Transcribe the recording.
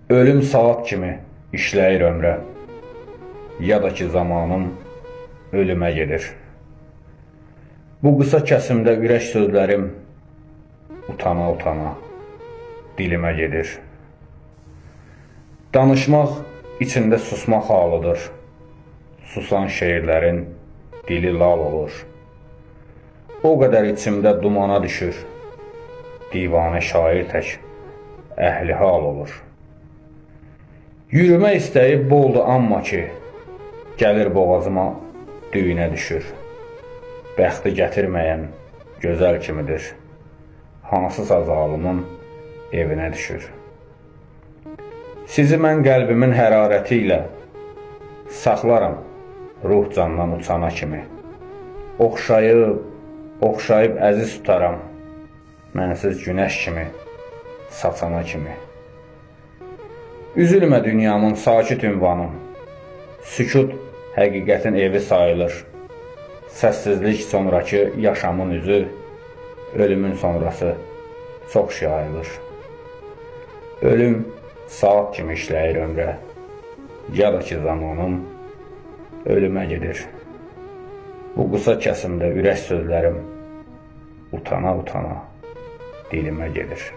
Ölüm saat kimi işləyir ömrə, ya da ki zamanım ölümə gedir. Bu qısa kəsimdə ürək sözlərim utana-utana dilimə gedir. Danışmaq içində susmaq halıdır. Susan şeirlərin dili lal olur. O qədər içimdə dumana düşür. Divanə şair tək əhli hal olur. Yürümə istəyi boldu amma ki, gəlir boğazıma düyünə düşür. Bəxti gətirməyən gözəl kimidir. Hansısa zalımın evinə düşür. Sizi mən qəlbimin hərarəti ilə saxlaram ruh candan uçana kimi. Oxşayıb əziz tutaram mənsiz günəş kimi, saçana kimi. Üzülmə dünyamın sakit ünvanım. Sükut həqiqətin evi sayılır. Səssizlik sonraki yaşamın üzü, ölümün sonrası çox yayılır. Ölüm saat kimi işləyir ömrə, ya da ki zamanım ölümə gedir. Bu qısa kəsimdə ürək sözlərim utana-utana dilimə gedir.